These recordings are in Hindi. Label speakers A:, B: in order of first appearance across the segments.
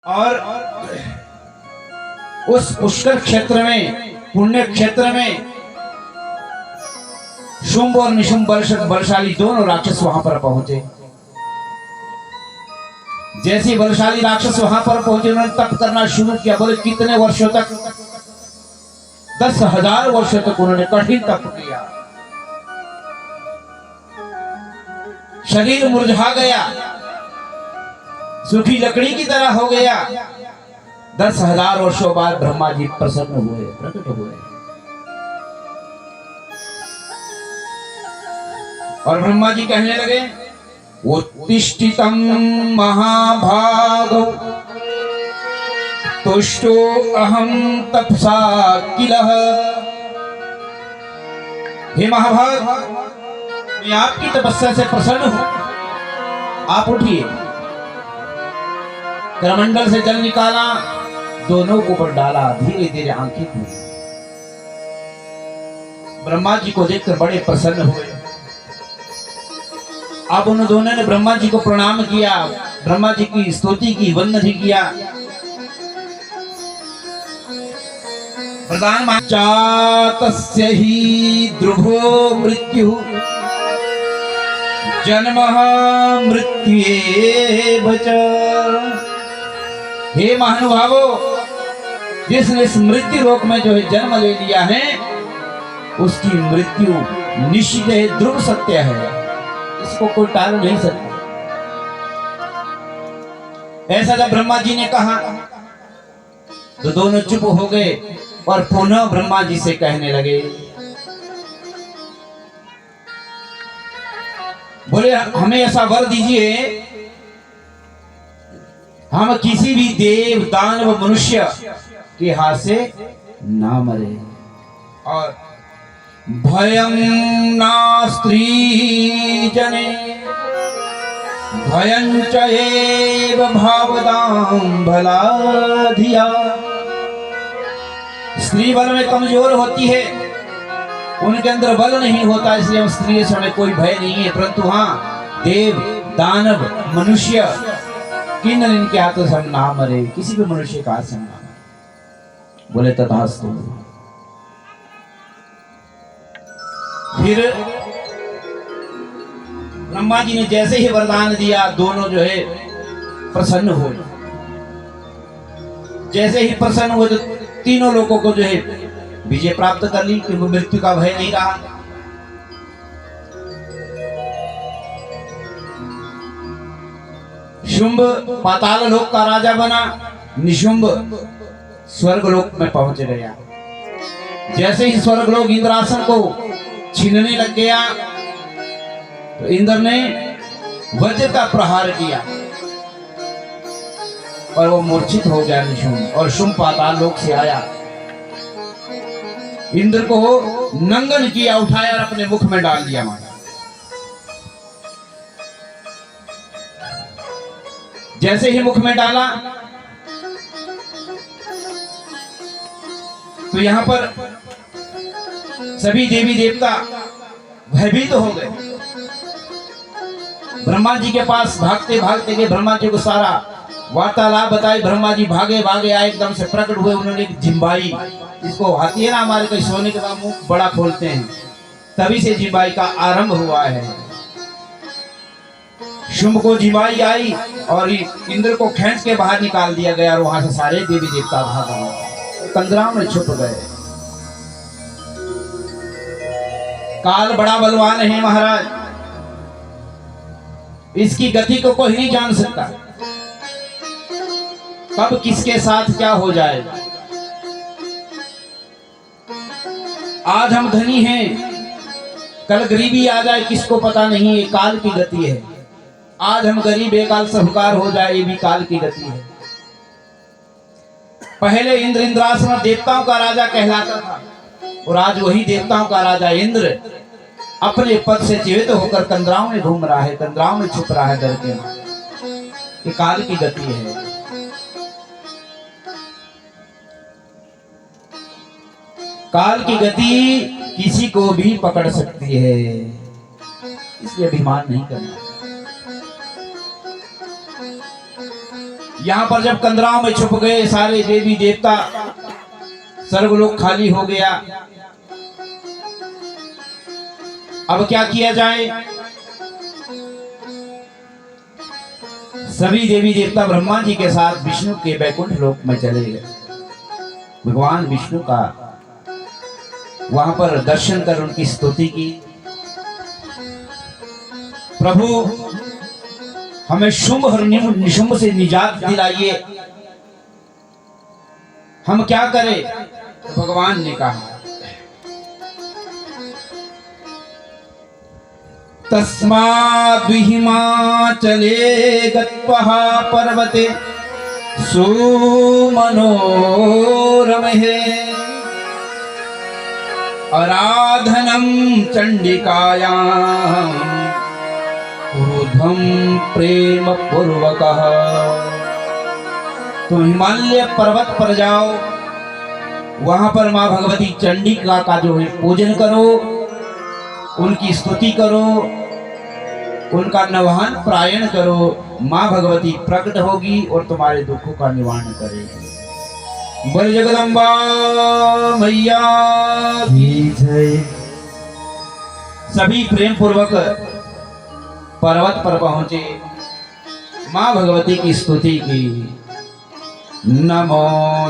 A: और उस पुष्कर क्षेत्र में, पुण्य क्षेत्र में शुंभ और निशुंभ बलशाली दोनों राक्षस वहां पर पहुंचे। जैसे बलशाली राक्षस वहां पर पहुंचे, उन्होंने तप करना शुरू किया। बोले कितने वर्षों तक? 10,000 वर्षों तक उन्होंने कठिन तप किया। शरीर मुरझा गया, सूखी लकड़ी की तरह हो गया। 10,000 वर्षों बाद ब्रह्मा जी प्रसन्न हुए, प्रकट हुए और ब्रह्मा जी कहने लगे, उत्तिष्ठितं महाभागो तुष्टो अहं तपसा किलः। हे महाभाग, मैं आपकी तपस्या से प्रसन्न हूं, आप उठिए। करमंडल से जल निकाला, दोनों को ऊपर डाला, धीरे धीरे आंखें खुली। ब्रह्मा जी को देखकर बड़े प्रसन्न हुए। अब उन दोनों ने ब्रह्मा जी को प्रणाम किया, ब्रह्मा जी की स्तुति की, वंदन किया। प्रधान चातस्य ही ध्रुवो मृत्यु जन्मः मृत्युएव च। हे महानुभावो, जिसने इस मृत्यु लोक में जो है जन्म ले लिया है, उसकी मृत्यु निश्चित है, ध्रुव सत्य है, इसको कोई टाल नहीं सकता। ऐसा जब ब्रह्मा जी ने कहा तो दोनों चुप हो गए और पुनः ब्रह्मा जी से कहने लगे, बोले हमें ऐसा वर दीजिए, हम किसी भी देव दानव मनुष्य के हाथ से ना मरे और भयं नास्त्री जने भयं च एव भावदां भलाधिया। स्त्री बल में कमजोर होती है, उनके अंदर बल नहीं होता, इसलिए स्त्री से हमें कोई भय नहीं है। परंतु हाँ, देव दानव मनुष्य किन इनके हाथों से हम ना मरे, किसी भी मनुष्य का हाथ से हम ना मरे। बोले तथास्तु। फिर ब्रह्मा जी ने जैसे ही वरदान दिया, दोनों जो है प्रसन्न हुए। जैसे ही प्रसन्न हुए तो तीनों लोगों को जो है विजय प्राप्त कर ली, क्योंकि मृत्यु का भय नहीं रहा। शुंभ पाताल लोक का राजा बना, निशुंभ स्वर्ग लोक में पहुंच गया। जैसे ही स्वर्ग लोक इंद्रासन को छीनने लग गया तो इंद्र ने वज्र का प्रहार किया और वो मूर्छित हो गया निशुंभ, और शुंभ पाताल लोक से आया, इंद्र को नंगन किया, उठाया और अपने मुख में डाल दिया। माना जैसे ही मुख में डाला तो यहां पर सभी देवी देवता भयभीत हो गए। ब्रह्मा जी के पास भागते भागते गए, ब्रह्मा जी को सारा वार्तालाप बताई। ब्रह्मा जी भागे भागे आए, एकदम से प्रकट हुए। उन्होंने एक जिम्बाई, जिसको हाथी है ना हमारे कोई सोने के बाद मुंह बड़ा खोलते हैं, तभी से जिम्बाई का आरंभ हुआ है। शुंभ को जिम्बाई आई और इंद्र को खींच के बाहर निकाल दिया गया और वहां से सारे देवी देवता भाग गए, कंदराओं में छुप गए। काल बड़ा बलवान है महाराज, इसकी गति को कोई नहीं जान सकता, कब किसके साथ क्या हो जाए। आज हम धनी हैं, कल गरीबी आ जाए किसको पता नहीं, ये काल की गति है। आज हम गरीब, एक काल साहूकार हो जाए, ये भी काल की गति है। पहले इंद्र इंद्रासन देवताओं का राजा कहलाता था, और आज वही देवताओं का राजा इंद्र अपने पद से जीवित होकर कंदराओं में घूम रहा है, कंदराओं में छुप रहा है डर के। ये काल की गति है। काल की गति किसी को भी पकड़ सकती है, इसलिए अभिमान नहीं करना। यहाँ पर जब कंदराओं में छुप गए सारे देवी देवता, सर्वलोक खाली हो गया। अब क्या किया जाए? सभी देवी देवता ब्रह्मा जी के साथ विष्णु के बैकुंठ लोक में चले गए। भगवान विष्णु का वहां पर दर्शन कर उनकी स्तुति की। प्रभु हमें शुंभ और निशुंभ से निजात दिलाइए, हम क्या करें? तो भगवान ने कहा तस्माद् हिमाचले गत्वा पर्वते सुमनोरमहे आराधनं चंडिकायां ऊर्ध्वं प्रेम पूर्वकः। तुम हिमालय पर्वत पर जाओ, वहां पर मां भगवती चंडिका का जो है पूजन करो, उनकी स्तुति करो, उनका नवहन प्रायण करो। मां भगवती प्रकट होगी और तुम्हारे दुखों का निवारण करेगी। बोल जगदम्बा मैया की जय। सभी प्रेम पूर्वक पर्वत पर पहुंचे, मां भगवती की स्तुति की। नमो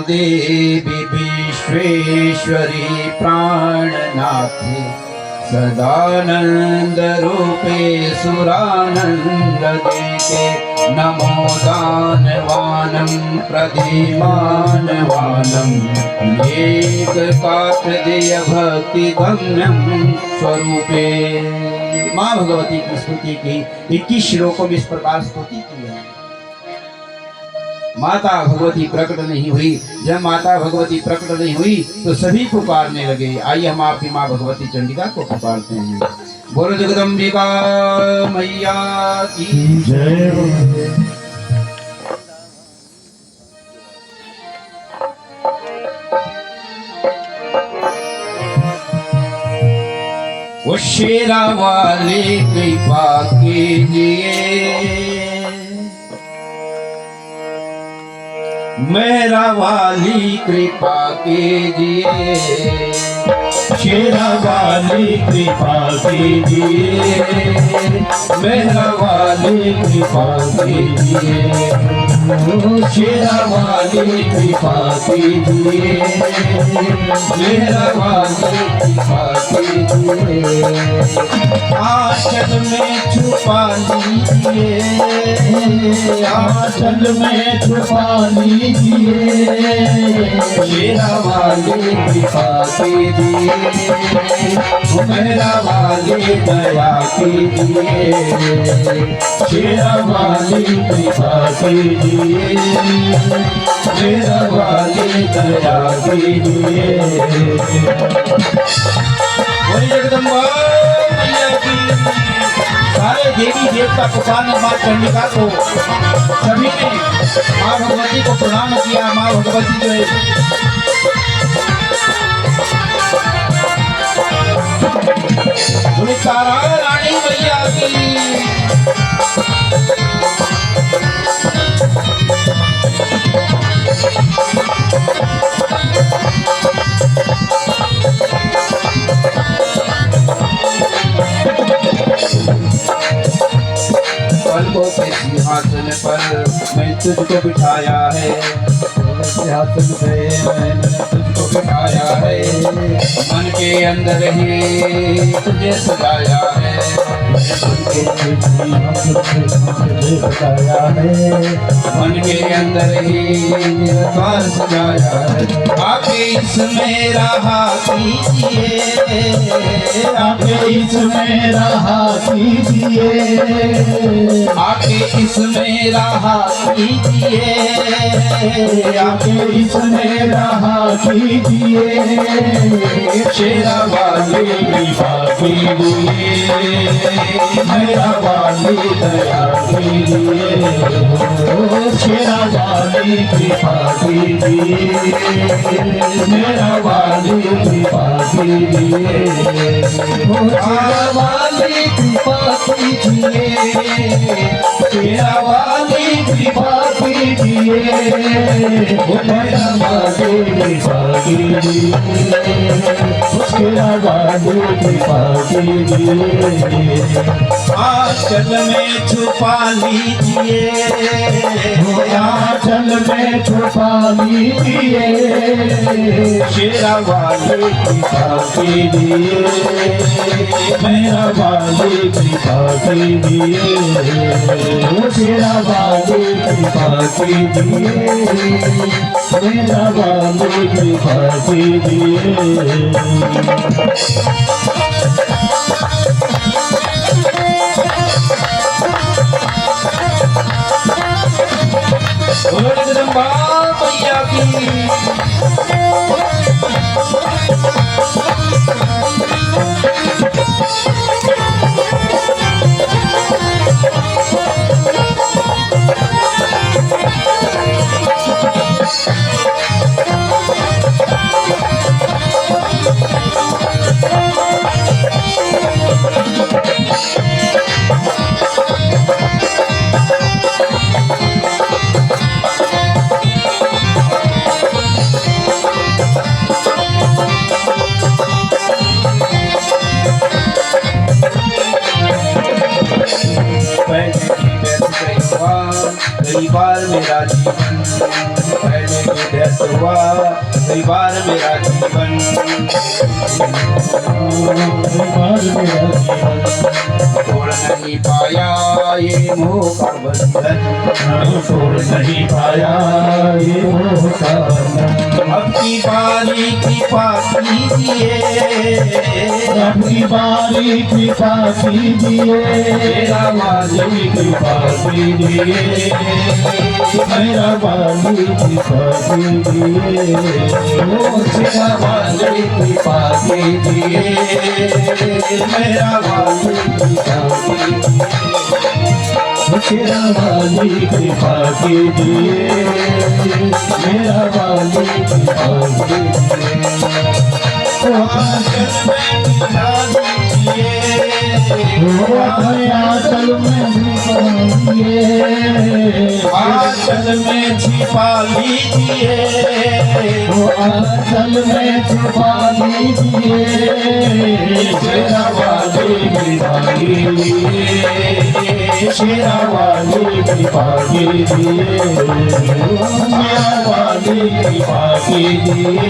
A: देवी विश्वेश्वरी प्राणनाथे सदानंद रूपे सुरानंद देके। नमो दानवानं प्रधिमानवानं एककात्रदेय भक्ति गम्यं स्वरूपे। मां भगवती की स्तुति की 21 श्लोकों में इस प्रकार स्तुति की है। माता भगवती प्रकट नहीं हुई। जब माता भगवती प्रकट नहीं हुई तो सभी पुकारने लगे। आइए हम आपकी मां भगवती चंडिका को पुकारते हैं। बोलो जगदम्बिका मैया की जय। वो शेरा वाले कृपा कीजिए, मेरा वाली कृपा कीजिए।
B: शेरा वाली कृपा कीजिए,
A: मेरा वाली
B: कृपा कीजिए। शेरा वाली कृपा कीजिए,
A: मेरा वाली
B: कृपा कीजिए।
A: आंचल में छुपा लीजिए,
B: आंचल में छुपा लीजिए।
A: शेरा वाली
B: कृपा कीजिए,
A: मेरा वाली
B: दया कीजिए। शेरा वाली कृपा कीजिए, शेरा वाली दया कीजिए।
A: बोलिए जगदम्बा मैया की। सारे देवी देवता पुकारने मां चंडिका को, सभी ने मां भगवती को प्रणाम किया। मां भगवती जो है बोले तारा रानी मैया की। पलकों के सिंहासन पर मैं तुझको बिठाया है, सिंहासन पे मैंने तुझको बिठाया है। मन के अंदर ही तुझे सजाया है, मन के अंदर ही द्वार सजाया है। आके इसमें रहा कीजिए,
B: आके इसमें रहा कीजिए।
A: आके इसमें रहा कीजिए।
B: आके इसमें रहा कीजिए, शेरा वाली कृपा कीजिए, मेरा वाली दया कीजिए, शेरा वाली कृपा कीजिए, मेरा वाली कृपा कीजिए, शेरा वाली कृपा कीजिए, शेरा वाली कृपा कीजिए, मेरा वाली कृपा कीजिए, शेरा वाली कृपा कीजिए,
A: आंचल में छुपा लीजिए,
B: आंचल में छुपा लीजिए,
A: शेरा वाली
B: कृपा कीजिए, मेरा वाली कृपा कीजिए, शेरा वाली कृपा कीजिए, मेरा वाली कृपा कीजिए।
A: बोलो जगदम्बा मैया की। कई बार मेरा जीवन पहले भी व्यस्त हुआ, कई बार मेरा जीवन तोड़ नहीं पाया ये मोह का बंधन,
B: तोड़ नहीं पाया ये मोह का बंधन,
A: अब की बारी कृपा कीजिए,
B: अपनी बारी कृपा कीजिए,
A: मेरा
B: वाली कृपा कीजिए, मेरा वाली कृपा कीजिए, मेरा वाली कृपा कीजिए, मेरा वाली कृपा कीजिए, मेरा वाली कृपा कीजिए, मेरा वाली कृपा कीजिए।
A: आंचल में बिठा दीजिए, आंचल में छिपा लीजिए,
B: आंचल में छुपा लीजिए, शेरा वाली कृपा कीजिए, शेरा वाली कृपा कीजिए, मेरा वाली कृपा कीजिए,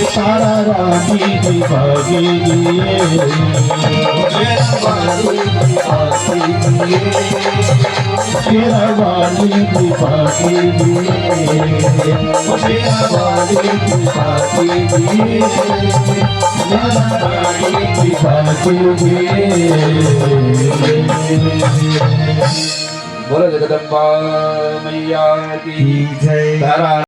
B: सारा रानी कृपा कीजिए, मेरा वाली कृपा कीजिए, शेरा वाली कृपा कीजिए, मेरा वाली कृपा कीजिए, मेरा वाली कृपा कीजिए।
A: बोलो जगदम्बा मैया की
B: जय।
A: धरा